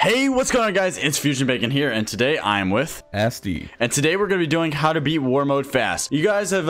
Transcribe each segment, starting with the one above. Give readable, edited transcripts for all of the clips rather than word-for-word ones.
Hey, what's going on, guys? It's Fusion Bacon here, and today I am with Asti. And today we're going to be doing how to beat war mode fast. You guys have,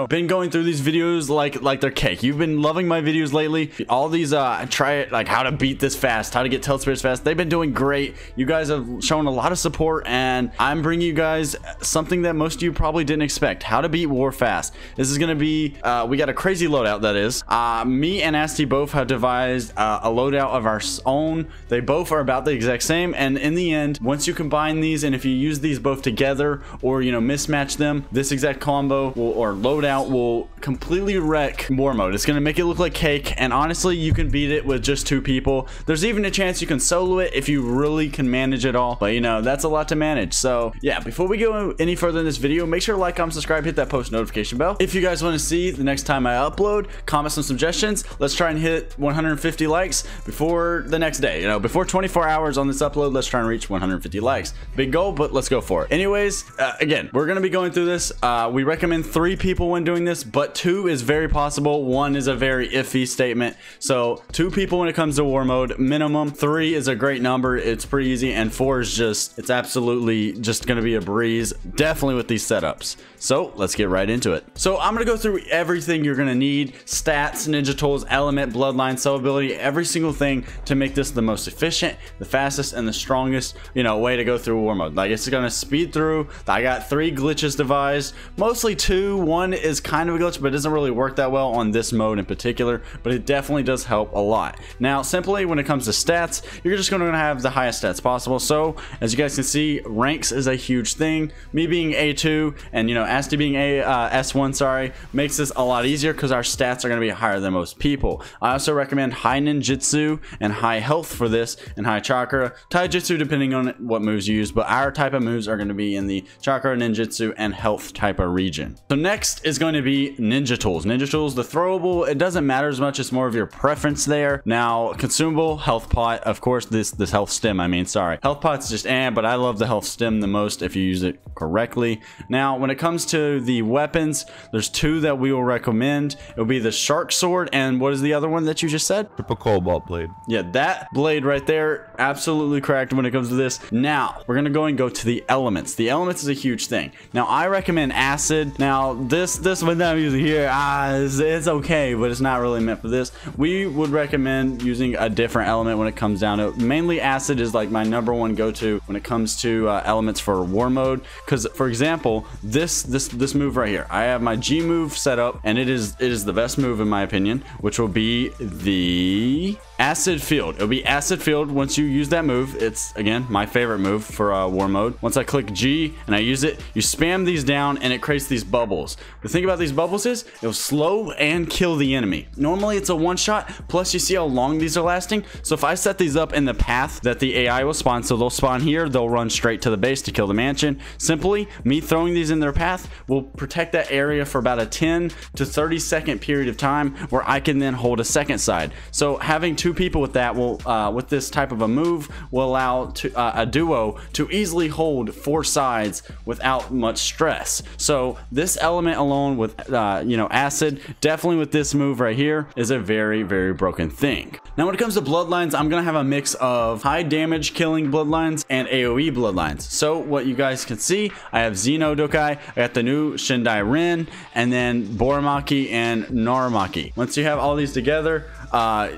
been going through these videos like they're cake. You've been loving my videos lately. All these, try it, like how to beat this fast, how to get tilt spirits fast. They've been doing great. You guys have shown a lot of support, and I'm bringing you guys something that most of you probably didn't expect. How to beat war fast. This is going to be, we got a crazy loadout, that is. Me and Asti both have devised a loadout of our own. They both are about the exact same, and in the end, once you combine these, and if you use these both together or mismatch them, this exact combo or loadout will completely wreck war mode. It's gonna make it look like cake, and honestly, you can beat it with just 2 people. There's even a chance you can solo it if you really can manage it all, but that's a lot to manage. So yeah, before we go any further in this video, make sure to like, comment, subscribe, hit that post notification bell if you guys want to see the next time I upload. Comment some suggestions. Let's try and hit 150 likes before the next day, before 24 hours on this upload. Let's try and reach 150 likes. Big goal, but let's go for it. Anyways, again, we're gonna be going through this. We recommend 3 people when doing this, but 2 is very possible. 1 is a very iffy statement. So 2 people when it comes to war mode minimum. 3 is a great number. It's pretty easy, and 4 is it's absolutely just gonna be a breeze, definitely with these setups. So let's get right into it. So I'm gonna go through everything you're gonna need: stats, ninja tools, element, bloodline, cell ability, every single thing to make this the most efficient, the fastest, and the strongest way to go through war mode. Like, it's gonna speed through. I got 3 glitches devised, mostly 2. 1 is kind of a glitch, but it doesn't really work that well on this mode in particular, but it definitely does help a lot. Now, simply when it comes to stats, you're just gonna have the highest stats possible. So as you guys can see, ranks is a huge thing. Me being A2 and Asti being S1, sorry, makes this a lot easier because our stats are going to be higher than most people. I also recommend high ninjutsu and high health for this, and high chakra, taijutsu depending on what moves you use, but our type of moves are going to be in the chakra, ninjutsu, and health type of region. So next is going to be ninja tools. Ninja tools, the throwable, it doesn't matter as much, it's more of your preference there. Now, consumable, health pot, of course, this health stem, health pot's just but I love the health stem the most if you use it correctly. Now, when it comes to the weapons, there's 2 that we will recommend. It'll be the shark sword, and what is the other one that you just said? Triple cobalt blade. Yeah, that blade right there, absolutely correct when it comes to this. Now, we're gonna go to the elements. The elements is a huge thing. Now, I recommend acid. Now, this one that I'm using here, it's okay, but it's not really meant for this. We would recommend using a different element when it comes down to it. Mainly acid is like my #1 go-to when it comes to elements for war mode, because for example, this move right here, I have my G move set up, and it is the best move in my opinion, which will be the acid field. It'll be acid field once you use that move. It's, again, my favorite move for war mode. Once I click G and I use it, you spam these down and it creates these bubbles. The thing about these bubbles is it'll slow and kill the enemy. Normally it's a one-shot, plus you see how long these are lasting. So if I set these up in the path that the AI will spawn, so they'll spawn here, they'll run straight to the base to kill the mansion. Simply, me throwing these in their path will protect that area for about a 10 to 30 second period of time, where I can then hold a second side. So having 2 people with that will with this type of a move will allow a duo to easily hold 4 sides without much stress. So this element alone with acid, definitely with this move right here, is a very, very broken thing. Now when it comes to bloodlines, I'm gonna have a mix of high damage killing bloodlines and AoE bloodlines. So what you guys can see, I have Xeno Dokai, I got the new Shindai Rin, and then Boramaki and Naramaki. Once you have all these together,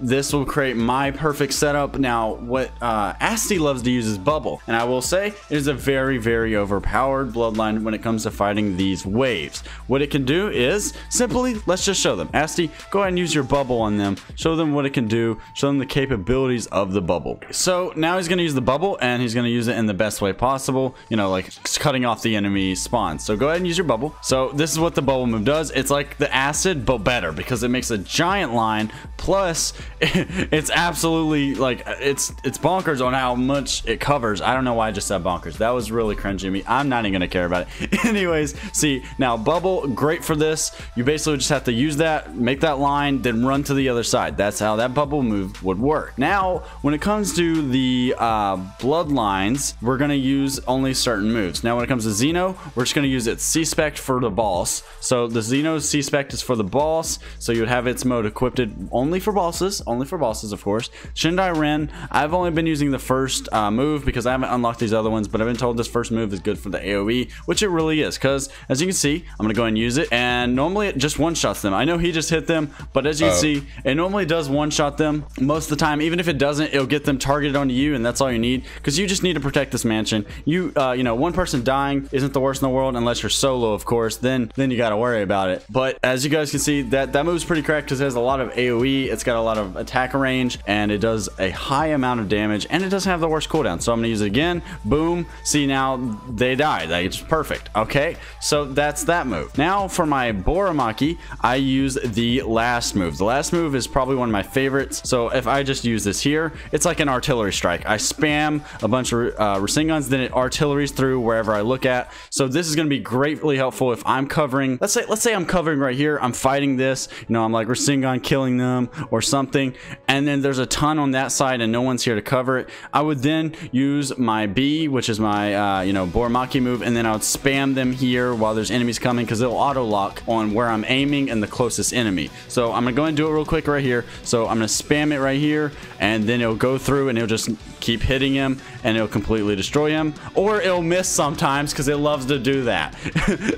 this will create my perfect setup. Now, what Asti loves to use is bubble, and I will say it is a very, very overpowered bloodline when it comes to fighting these waves. What it can do is simply, let's just show them. Asti, go ahead and use your bubble on them. Show them what it can do. Show them the capabilities of the bubble. So now he's going to use the bubble, and he's going to use it in the best way possible, like cutting off the enemy spawn. So go ahead and use your bubble. So this is what the bubble move does. It's like the acid, but better, because it makes a giant line. Plus, it's absolutely, like, it's bonkers on how much it covers. I don't know why I just said bonkers. That was really cringy of me. I'm not even gonna care about it. Anyways, see, now bubble, great for this. You basically just have to use that, make that line, then run to the other side. That's how that bubble move would work. Now, when it comes to the bloodlines, we're going to use only certain moves. Now, when it comes to Xeno, we're just going to use its C-Spec for the boss. So the Xeno's C-Spec is for the boss, so you would have its mode equipped only for bosses, of course. Shindai Ren, I've only been using the first move because I haven't unlocked these other ones, but I've been told this first move is good for the AoE, which it really is, because as you can see, I'm going to go ahead and use it, and normally it just one-shots them. I know he just hit them, but as you can see, it normally does one-shot them most of the time. Even if it doesn't, it'll get them targeted onto you, and that's all you need, because you just need to protect this mansion. You know, one person dying isn't the worst in the world unless you're solo, of course. Then you got to worry about it. But as you guys can see, that move's pretty cracked because it has a lot of AoE. It's got a lot of attack range, and it does a high amount of damage, and it doesn't have the worst cooldown. So I'm gonna use it again. Boom. See, now they die. Like, it's perfect. Okay, so that's that move. Now for my Boramaki, I use the last move. The last move is probably one of my favorites. So if I just use this here, it's like an artillery strike. I spam a bunch of Rasingans, then it artilleries through wherever I look at. So this is going to be greatly helpful if I'm covering, let's say I'm covering right here, I'm fighting this, you know, I'm like Rasengan killing them or something, and then there's a ton on that side and no one's here to cover it. I would then use my B, which is my you know, Boramaki move, and then I would spam them here while there's enemies coming, because it'll auto lock on where I'm aiming and the closest enemy. So I'm gonna go and do it real quick right here. So I'm gonna spam it right here, and then it'll go through and it'll just keep hitting him, and it'll completely destroy him, or it'll miss sometimes because it loves to do that.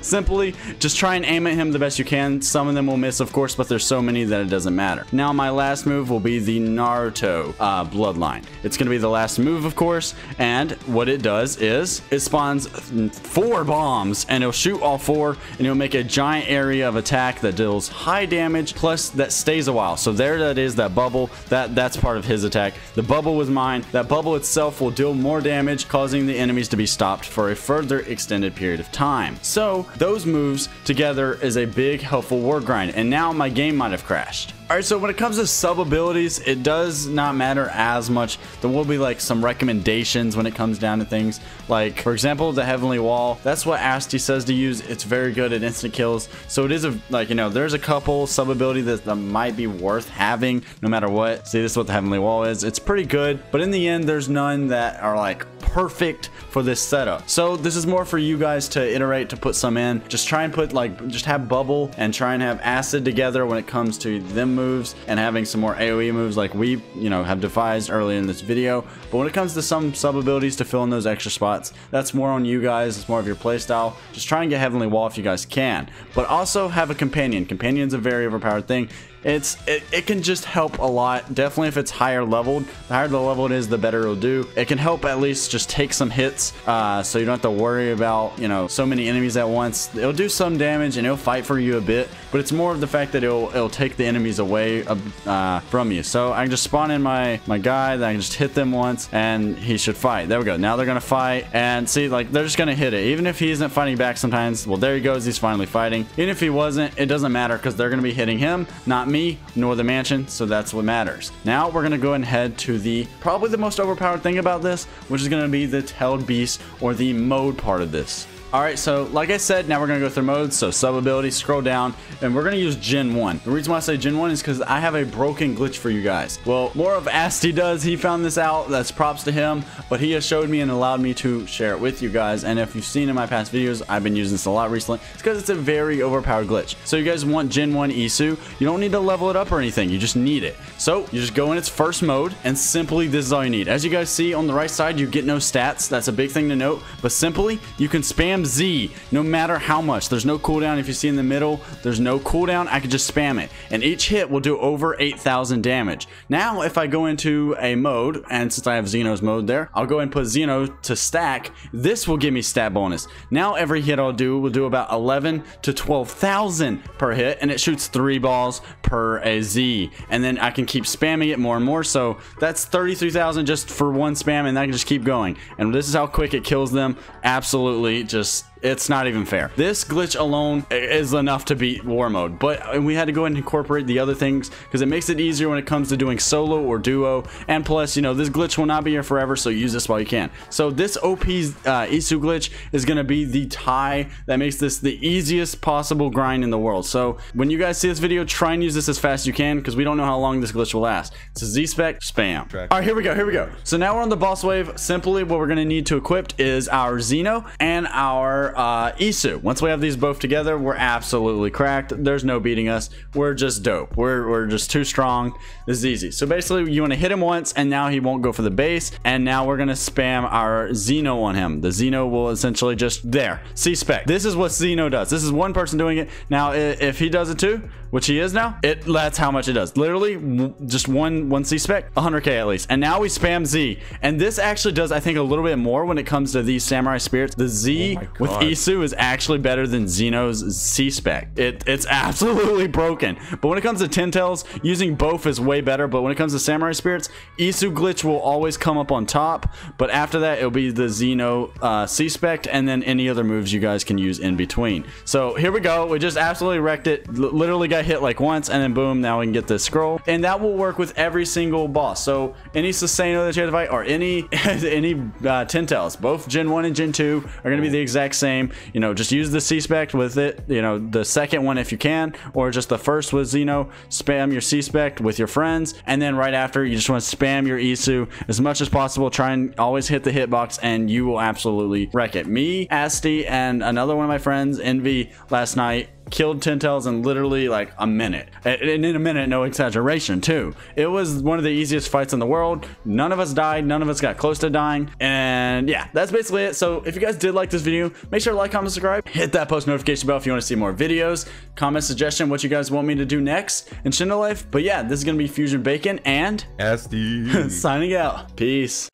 Simply just try and aim at him the best you can. Some of them will miss, of course, but there's so many that it doesn't matter. Now my last move will be the Naruto bloodline. It's gonna be the last move, of course, and what it does is it spawns 4 bombs, and it'll shoot all 4, and it'll make a giant area of attack that deals high damage, plus that stays a while. So there that is, that bubble, that's part of his attack. The bubble was mine. That bubble itself will deal more damage, causing the enemies to be stopped for a further extended period of time. So those moves together is a big helpful war grind, and now my game might have crashed. Alright, so when it comes to sub abilities, it does not matter as much. There will be like some recommendations when it comes down to things. Like, for example, the Heavenly Wall. That's what Asti says to use. It's very good at instant kills. So it is like, you know, there's a couple sub ability that might be worth having no matter what. See, this is what the Heavenly Wall is. It's pretty good, but in the end, there's none that are like perfect for this setup. So this is more for you guys to iterate, to put some in. Just try and put like, just have bubble and try and have acid together when it comes to them moves, and having some more AoE moves like we, you know, have devised earlier in this video. But when it comes to some sub abilities to fill in those extra spots, that's more on you guys. It's more of your playstyle. Just try and get Heavenly Wall if you guys can, but also have a companion. Companion's a very overpowered thing. It can just help a lot. Definitely if it's higher leveled, the higher the level it is, the better it'll do. It can help at least just take some hits, so you don't have to worry about, you know, so many enemies at once. It'll do some damage and it'll fight for you a bit, but it's more of the fact that it'll take the enemies away from you. So I can just spawn in my guy, then I can just hit them once and he should fight. There we go. Now they're gonna fight, and see, like, they're just gonna hit it. Even if he isn't fighting back sometimes, well, there he goes, he's finally fighting. Even if he wasn't, it doesn't matter, because they're gonna be hitting him, not me nor the mansion, so that's what matters. Now we're gonna go and head to the probably the most overpowered thing about this, which is gonna be the Tailed Beast, or the mode part of this. Alright, so like I said, now we're going to go through modes. So sub ability, scroll down, and we're going to use Gen 1. The reason why I say Gen 1 is because I have a broken glitch for you guys. Well, more of Asti does. He found this out. That's props to him. But he has showed me and allowed me to share it with you guys. And if you've seen in my past videos, I've been using this a lot recently. It's because it's a very overpowered glitch. So you guys want Gen 1 Isu. You don't need to level it up or anything. You just need it. So you just go in its first mode, and simply this is all you need. As you guys see on the right side, you get no stats. That's a big thing to note. But simply, you can spam Z no matter how much. There's no cooldown. If you see in the middle, there's no cooldown. I can just spam it, and each hit will do over 8,000 damage. Now if I go into a mode, and since I have Xeno's mode there, I'll go and put Xeno to stack. This will give me stat bonus. Now every hit I'll do will do about 11 to 12,000 per hit, and it shoots 3 balls per a Z, and then I can keep spamming it more and more. So that's 33,000 just for one spam, and I can just keep going. And this is how quick it kills them. Absolutely just It's not even fair. This glitch alone is enough to beat war mode, but we had to go ahead and incorporate the other things because it makes it easier when it comes to doing solo or duo. And plus, you know, this glitch will not be here forever, so use this while you can. So this OP Isu glitch is going to be the tie that makes this the easiest possible grind in the world. So when you guys see this video, try and use this as fast as you can because we don't know how long this glitch will last. It's a Z-spec spam. All right, here we go. So now we're on the boss wave. Simply what we're going to need to equip is our Xeno and our Isu. Once we have these both together, we're absolutely cracked. There's no beating us. We're just dope. We're just too strong. This is easy. So basically you want to hit him once and now he won't go for the base, and now we're going to spam our Xeno on him. The Xeno will essentially just there. C-spec. This is what Xeno does. This is one person doing it. Now if he does it too, which he is now, that's how much it does. Literally just one C-spec, 100k at least. And now we spam Z, and this actually does, I think, a little bit more when it comes to these samurai spirits. The Z with Isu is actually better than Xeno's C-spec. It's absolutely broken. But when it comes to Ten Tails, using both is way better. But when it comes to samurai spirits, Isu glitch will always come up on top, but after that it'll be the Xeno C-spec, and then any other moves you guys can use in between. So here we go. We just absolutely wrecked it. Literally got hit like once, and then boom, now we can get this scroll, and that will work with every single boss. So any Susanoo that you have to fight, or any Ten Tails, both Gen 1 and Gen 2 are going to be the exact same. You know, just use the C-spec with it, you know, the second one if you can, or just the first with Xeno. Spam your C-spec with your friends, and then right after you just want to spam your Isu as much as possible. Try and always hit the hitbox, and you will absolutely wreck it. Me, Asti, and another one of my friends, Envy, last night killed Ten Tails in literally like a minute, and in a minute, no exaggeration too. It was one of the easiest fights in the world. None of us died, none of us got close to dying, and yeah, that's basically it. So if you guys did like this video, make sure to like, comment, subscribe, hit that post notification bell if you want to see more videos, comment suggestion what you guys want me to do next in Shindo Life. But yeah, this is gonna be Fusion Bacon and SD signing out. Peace.